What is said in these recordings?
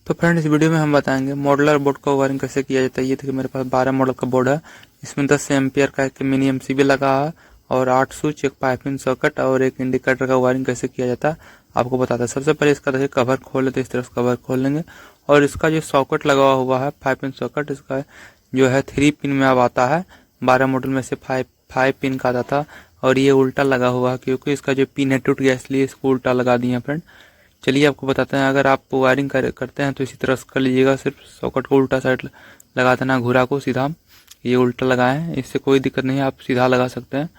तो फ्रेंड, इस वीडियो में हम बताएंगे मॉडुलर बोर्ड का वायरिंग कैसे किया जाता है। ये देखिए, मेरे पास 12 मॉडल का बोर्ड है। इसमें 10 एम्पियर का एक मिनी एमसीबी लगा है और 8 स्विच, एक पाइपिंग सॉकेट और एक इंडिकेटर का वायरिंग कैसे किया जाता है आपको बताता है। सबसे पहले इसका देखिए कवर खोल लेते हैं। इस तरह से कवर खोल लेंगे और इसका जो सॉकेट लगा हुआ है पाइपिंग सॉकेट, इसका जो है 3 पिन में अब आता है। 12 मॉडल में से 5 पिन का आता था और ये उल्टा लगा हुआ है क्योंकि इसका जो पिन है टूट गया, इसलिए इसको उल्टा लगा दिए हैं फ्रेंड। चलिए आपको बताते हैं। अगर आप वायरिंग करते हैं तो इसी तरह से कर लीजिएगा। सिर्फ सॉकेट को उल्टा साइड लगा देना, घुरा को सीधा। ये उल्टा लगाएं, इससे कोई दिक्कत नहीं है, आप सीधा लगा सकते हैं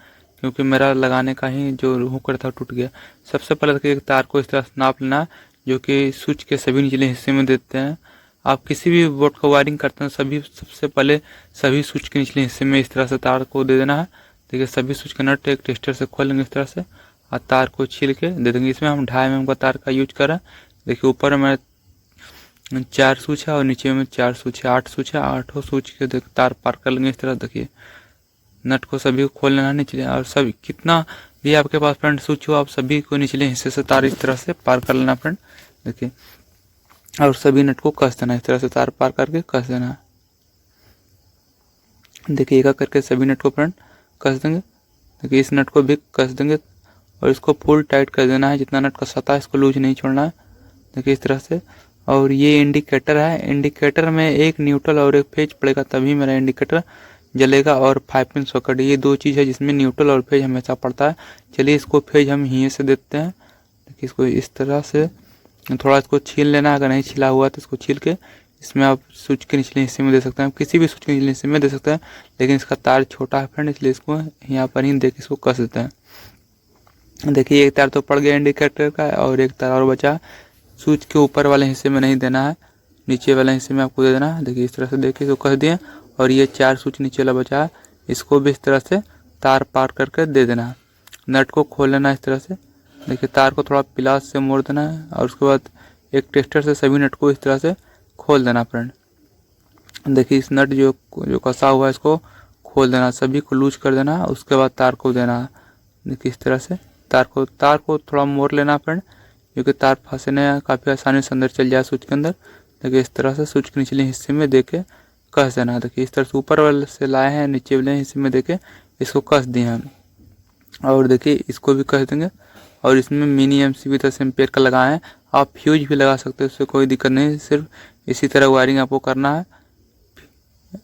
क्योंकि मेरा लगाने का ही जो हुकर था टूट गया। सबसे पहले देखिए एक तार को इस तरह से नाप लेना जो कि स्विच के सभी निचले हिस्से में देते हैं। आप किसी भी बोर्ड का वायरिंग करते हैं सबसे पहले सभी स्विच के निचले हिस्से में इस तरह से तार को दे देना है। देखिए सभी स्विच का नट एक टेस्टर से खोल लेंगे इस तरह से और तार को छील के दे देंगे। इसमें हम 2.5 mm का तार का यूज कर रहे हैं। देखिए ऊपर में 4 स्विच है और नीचे में 4 स्विच है, 8 स्विच है। 8 स्विच के तार पार कर लेंगे इस तरह। देखिए नट को सभी को खोल लेना निचले, और सभी कितना भी आपके पास फ्रेंड स्विच हो आप सभी को निचले हिस्से से तार इस तरह से पार कर लेना फ्रेंड। देखिए और सभी नट को कस देना, इस तरह से तार पार करके कस देना है। देखिए एक करके सभी नट को फ्रेंड कस देंगे। देखिए इस नट को भी कस देंगे और इसको फुल टाइट कर देना है। जितना नट कसता है इसको लूज नहीं छोड़ना है। देखिए इस तरह से। और ये इंडिकेटर है, इंडिकेटर में एक न्यूट्रल और एक फेज पड़ेगा तभी मेरा इंडिकेटर जलेगा। और 5 पिन सॉकेट, ये 2 चीज़ है जिसमें न्यूट्रल और फेज हमेशा पड़ता है। चलिए इसको फेज हम यहीं से देते हैं। देखिए इसको इस तरह से थोड़ा इसको छील लेना है। अगर नहीं छिला हुआ तो इसको छील के इसमें आप स्विच के निचले हिस्से में दे सकते हैं, किसी भी स्विच के निचले हिस्से में दे सकते हैं। लेकिन इसका तार छोटा है फ्रेंड, इसलिए इसको यहाँ पर ही देख इसको कस देते हैं। देखिए एक तार तो पड़ गया इंडिकेटर का और एक तार और बचा। स्विच के ऊपर वाले हिस्से में नहीं देना है, नीचे वाले हिस्से में आपको दे देना है। देखिए इस तरह से देखिए इसको कस दिए और ये 4 स्विच नीचे वाला बचा है, इसको भी इस तरह से तार पार करके दे देना है। नट को खोल लेना इस तरह से। देखिए तार को थोड़ा प्लास से मोड़ देना है और उसके बाद एक टेस्टर से सभी नट को इस तरह से खोल देना फ्रेंड। देखिए इस नट जो कसा हुआ है इसको खोल देना, सभी को लूज कर देना है। उसके बाद तार को देना है। देखिए इस तरह से तार को थोड़ा मोड़ लेना फ्रेंड, क्योंकि तार फंसने काफ़ी आसानी से अंदर चल जाए स्विच के अंदर। देखिए इस तरह से स्विच के निचले हिस्से में देके कस देना। देखिए इस तरह से ऊपर वाले से लाए हैं, नीचे वाले हिस्से में देके इसको कस दिए हैं। और देखिए इसको भी कस देंगे। और इसमें मिनी एमसीबी 10 एम्पियर का लगाए हैं। आप फ्यूज भी लगा सकते हैं, उससे कोई दिक्कत नहीं। सिर्फ इसी तरह वायरिंग आपको करना है।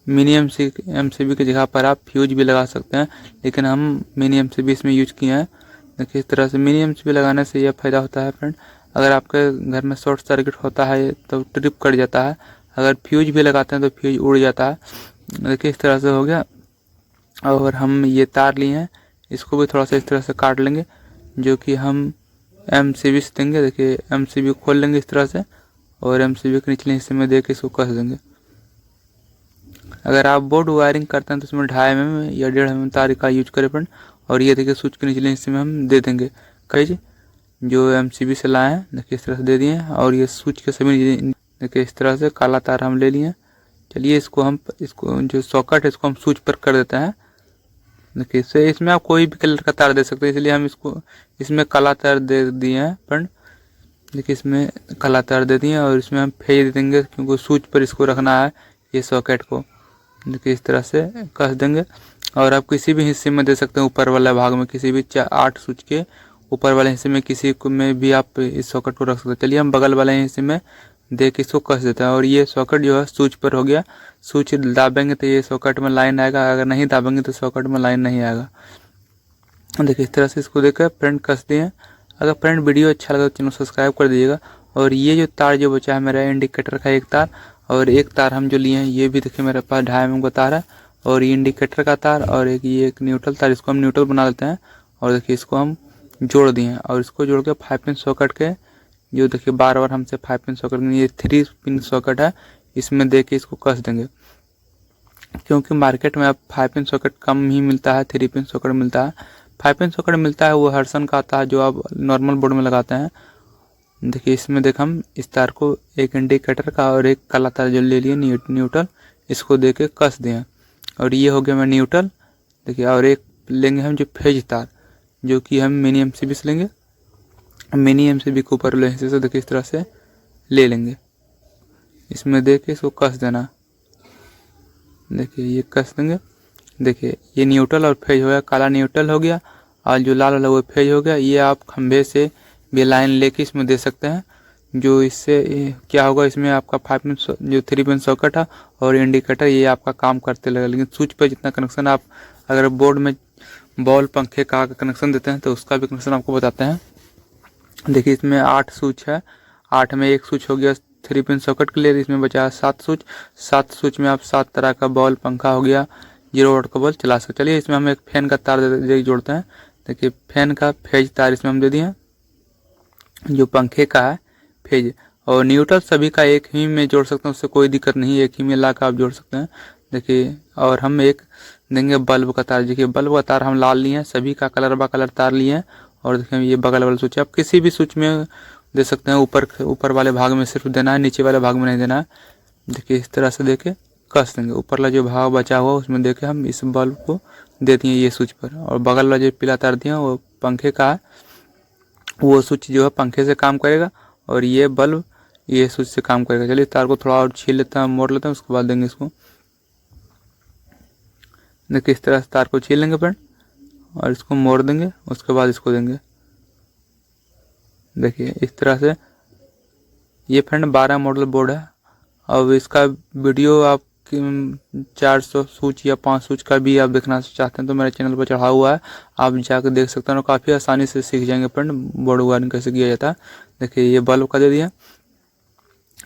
मिनी एमसीबी की जगह पर आप फ्यूज भी लगा सकते हैं, लेकिन हम मिनी एमसीबी इसमें यूज किए हैं। देखिए इस तरह से मिनी एमसीबी लगाने से यह फ़ायदा होता है फ्रेंड, अगर आपके घर में शॉर्ट सर्किट होता है तो ट्रिप कट जाता है। अगर फ्यूज भी लगाते हैं तो फ्यूज उड़ जाता है। देखिए इस तरह से हो गया। और हम ये तार लिए हैं, इसको भी थोड़ा सा इस तरह से काट लेंगे जो कि हम एमसीबी से देंगे। देखिए एमसीबी खोल लेंगे इस तरह से और एमसीबी के निचले हिस्से में देके इसको कस देंगे। अगर आप बोर्ड वायरिंग करते हैं तो इसमें 2.5 mm या 1.5 mm तार का यूज करें फ्रेंड। और ये देखिए स्विच के निचले हिस्से में हम दे देंगे कई जो एमसीबी से लाए हैं। देखिए इस तरह से दे दिए हैं और ये स्विच के सभी देखिए इस तरह से काला तार हम ले लिए। चलिए इसको जो सॉकेट है इसको हम स्विच पर कर देते हैं। देखिए इसमें आप कोई भी कलर का तार दे सकते हैं, इसलिए हम इसमें काला तार दे दिए हैं फ्रेंड। देखिए इसमें काला तार दे दिए और इसमें हम फेज दे देंगे क्योंकि स्विच पर इसको रखना है ये सॉकेट को। देखिए इस तरह से कस देंगे। और आप किसी भी हिस्से में दे सकते हैं, ऊपर वाले भाग में किसी भी 8 स्विच के ऊपर वाले हिस्से में किसी में भी आप इस सॉकेट को रख सकते हैं। चलिए हम बगल वाले हिस्से में दे के इसको कस देते हैं। और ये सॉकेट जो है स्विच पर हो गया। स्विच दाबेंगे तो ये सॉकेट में लाइन आएगा, अगर नहीं दाबेंगे तो सॉकेट में लाइन नहीं आएगा। देखिए इस तरह से इसको देकर फ्रेंड कस दिए। अगर फ्रेंड वीडियो अच्छा लगा तो चैनल सब्सक्राइब कर दीजिएगा। और ये जो तार जो बचा है मेरा इंडिकेटर का एक तार और एक तार हम जो लिए हैं ये भी देखिए मेरे पास 2.5 mm का तार है। और ये इंडिकेटर का तार और एक न्यूट्रल तार, इसको हम न्यूट्रल बना लेते हैं। और देखिए इसको हम जोड़ दिए हैं और इसको जोड़ के 5 पिन सॉकेट के जो देखिए बार हमसे 5 पिन सॉकेट, ये 3 पिन सॉकेट है, इसमें दे के इसको कस देंगे। क्योंकि मार्केट में अब 5 पिन सॉकेट कम ही मिलता है, 3 पिन सॉकेट मिलता है। 5 पिन सॉकेट मिलता है वो हर्सन का आता है जो आप नॉर्मल बोर्ड में लगाते हैं। देखिए इसमें देख हम इस तार को एक इंडिकेटर का और एक काला तार जो ले लिए न्यूट्रल, इसको दे के कस दिए। और ये हो गया मैं न्यूट्रल। देखिए और एक लेंगे हम जो फेज तार जो कि हम मिनी एमसीबी से लेंगे। मिनी एमसीबी के ऊपर वाले हिस्से से देखिए इस तरह से ले लेंगे। इसमें दे के इसको कस देना। देखिए ये कस देंगे। देखिए ये न्यूट्रल और फेज हो गया, काला न्यूट्रल हो गया और जो लाल वाला वो फेज हो गया। ये आप खंभे से भी लाइन लेके इसमें दे सकते हैं। जो इससे क्या होगा, इसमें आपका 5 पिन जो 3 पिन सॉकेट है और इंडिकेटर ये आपका काम करते लगेगा। लेकिन स्विच पर जितना कनेक्शन आप अगर बोर्ड में बॉल पंखे का कनेक्शन देते हैं तो उसका भी कनेक्शन आपको बताते हैं। देखिए इसमें 8 स्विच है, 8 में एक स्विच हो गया 3 पिन सॉकेट के लिए, इसमें बचा 7 स्विच। 7 स्विच में आप 7 तरह का बॉल पंखा हो गया 0 वाट का बॉल चला सकते। चलिए इसमें हम एक फैन का तार जोड़ते हैं। देखिए फैन का फेज तार इसमें हम दे दिए, जो पंखे का है फेज और न्यूट्रल सभी का एक ही में जोड़ सकते हैं, उससे कोई दिक्कत नहीं, एक ही में ला कर आप जोड़ सकते हैं। देखिए और हम एक देंगे बल्ब का तार। देखिए बल्ब का तार हम लाल लिए हैं, सभी का कलर कलर तार लिए हैं। और देखिए ये बगल वाला स्विच है, आप किसी भी स्विच में दे सकते हैं। ऊपर वाले भाग में सिर्फ देना है, नीचे वाले भाग में नहीं देना है। देखिए इस तरह से देके कस देंगे। ऊपर वाला जो भाग बचा हुआ उसमें देके हम इस बल्ब को दे दिए ये स्विच पर। और बगल वाला जो पीला तार दिया वो पंखे का है, वो स्विच जो है पंखे से काम करेगा और ये बल्ब ये स्विच से काम करेगा। चलिए तार को थोड़ा और छील लेते हैं, मोड़ लेते हैं, उसके बाद देंगे इसको। देखिए इस तरह से तार को छील लेंगे फ्रेंड और इसको मोड़ देंगे, उसके बाद इसको देंगे। देखिए इस तरह से। ये फ्रेंड 12 मॉडल बोर्ड है। अब इसका वीडियो आप 400 स्विच या 5 स्विच का भी आप देखना चाहते हैं तो मेरे चैनल पर चढ़ा हुआ है, आप जाकर देख सकते हैं और काफ़ी आसानी से सीख जाएंगे फ्रेंड बोर्ड वायरिंग कैसे किया जाता है। देखिए ये बल्ब का दे दिया,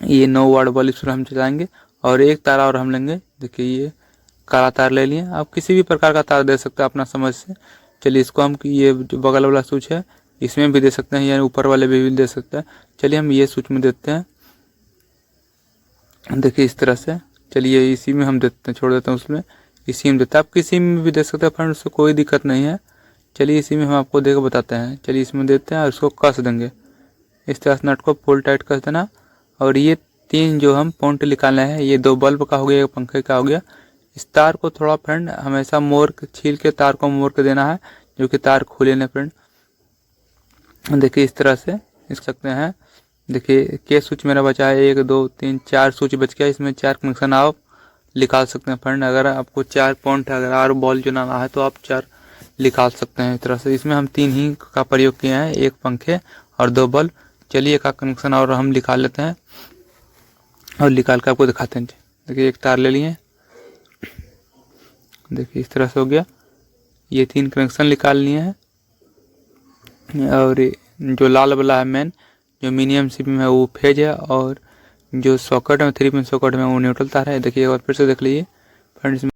ये 9 वाट बल्ब इस पर हम चलाएंगे और एक तार और हम लेंगे। देखिए ये काला तार ले लिए, आप किसी भी प्रकार का तार दे सकते हैं अपना समझ से। चलिए इसको हम ये जो बगल वाला स्विच है इसमें भी दे सकते हैं, यानी ऊपर वाले भी दे सकते हैं। चलिए हम ये स्विच में देते हैं। देखिए इस तरह से। चलिए इसी में हम देते हैं, छोड़ देते हैं उसमें, इसी में देते हैं। आप किसी में भी दे सकते हैं फ्रेंड, उससे कोई दिक्कत नहीं है। चलिए इसी में हम आपको देकर बताते हैं। चलिए इसमें देते हैं और इसको कस देंगे। इस तरह से नट को फुल टाइट कस देना। और ये 3 जो हम पॉइंट निकालना है, ये 2 बल्ब का हो गया, 1 पंखे का हो गया। इस तार को थोड़ा फ्रेंड हमेशा मोड़ के छील के तार को मोड़ के देना है, जो कि तार खुले ना फ्रेंड। देखिए इस तरह से इस सकते हैं। देखिए के स्विच मेरा बचा है 1 2 3 4 स्विच बच गया, इसमें 4 कनेक्शन आप निकाल सकते हैं फ्रेंड। अगर आपको 4 पॉइंट अगर और बॉल जो ना है तो आप 4 निकाल सकते हैं इस तरह से। इसमें हम 3 ही का प्रयोग किए हैं, 1 पंखे और 2 बल्ब। चलिए एक कनेक्शन और हम निकाल लेते हैं और निकाल कर आपको दिखाते हैं। देखिए एक तार ले लिए, देखिए इस तरह से हो गया। ये 3 कनेक्शन निकाल लिए हैं और जो लाल वाला है मेन जो मीडियम सिप में है वो फेज है और जो सॉकेट में 3 पिन सॉकेट में वो न्यूट्रल तार है। देखिए एक बार फिर से देख लीजिए फ्रेंड्स।